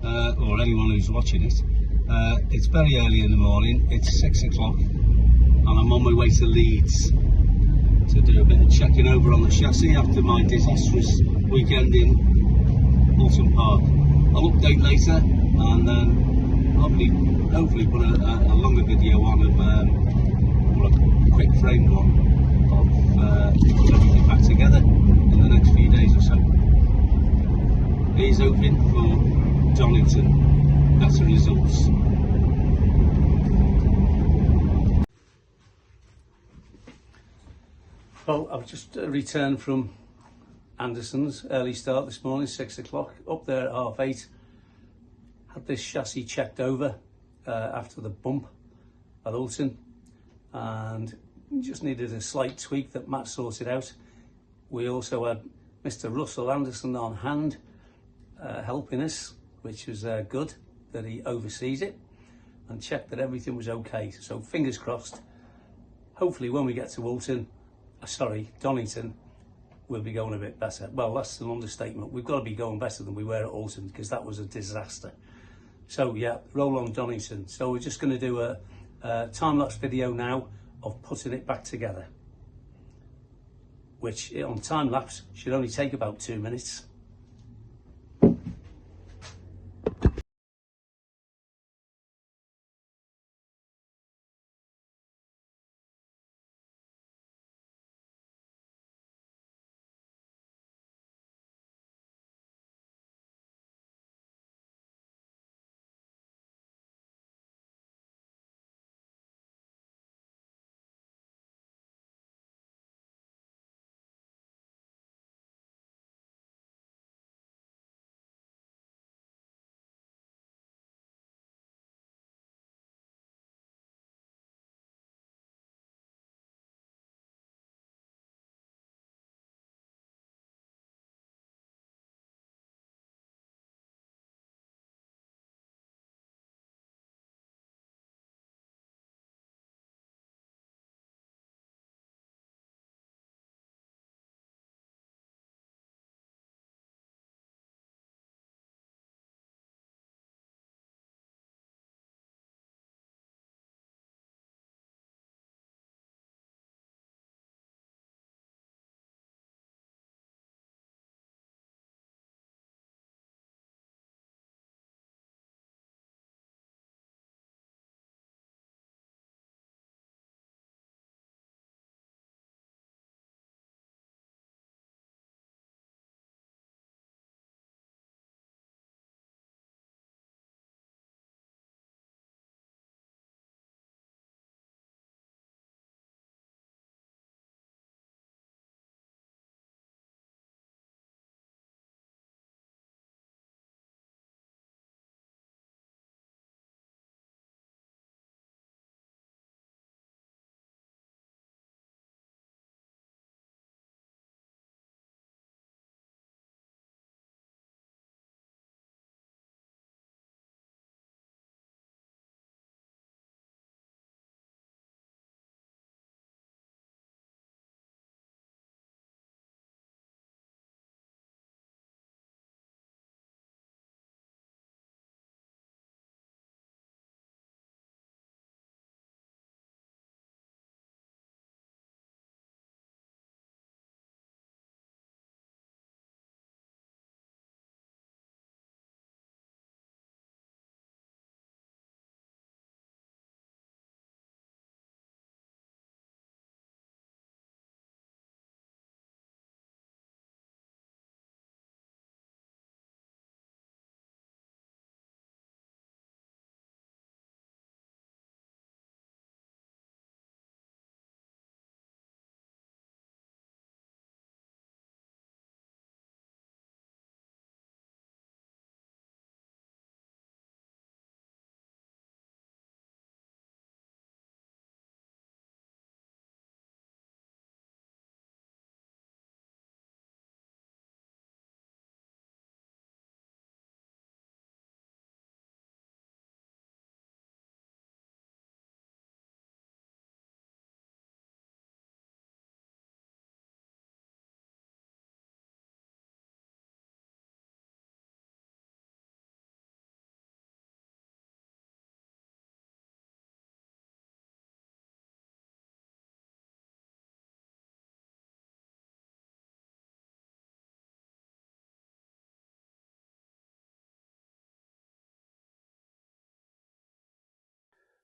or anyone who's watching it. It's very early in the morning, it's 6 o'clock, and I'm on my way to Leeds to do a bit of checking over on the chassis after my disastrous weekend in Alton Park. I'll update later, and then hopefully put a longer video on of, or a quick framed one of putting everything back together in the next few days or so. Here's hoping for Donington better results. Well, I've just returned from Anderson's, early start this morning, 6 o'clock, up there at 8:30. Had this chassis checked over after the bump at Alton, and just needed a slight tweak that Matt sorted out. We also had Mr. Russell Anderson on hand helping us, which was good that he oversees it and checked that everything was okay. So fingers crossed, hopefully when we get to Donington, we'll be going a bit better. Well, that's an understatement. We've got to be going better than we were at Alton, because that was a disaster. So yeah, roll on Donington. So we're just going to do a time-lapse video now of putting it back together, which on time-lapse should only take about 2 minutes.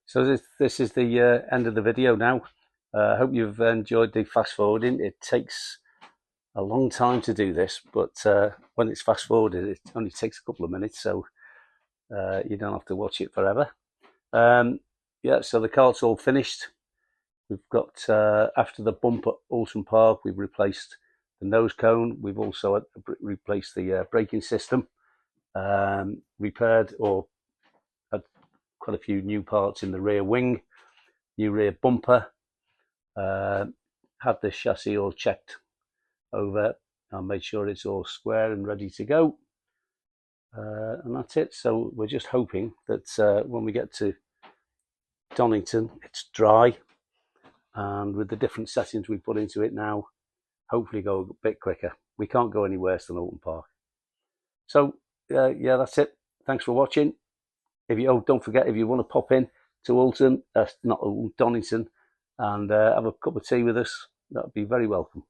So this is the end of the video now. I hope you've enjoyed the fast forwarding. It takes a long time to do this, but when it's fast forwarded, it only takes a couple of minutes, so you don't have to watch it forever. Yeah, so the cart's all finished. We've got, after the bump at Alton Park, we've replaced the nose cone. We've also replaced the braking system, repaired or had quite a few new parts in the rear wing, new rear bumper, had the chassis all checked over and made sure it's all square and ready to go. And that's it. So we're just hoping that when we get to Donington, it's dry, and with the different settings we put into it now, hopefully go a bit quicker. We can't go any worse than Alton Park. So yeah, that's it. Thanks for watching. If you don't forget, if you want to pop in to Alton, not Alton, Donington, and have a cup of tea with us, that would be very welcome.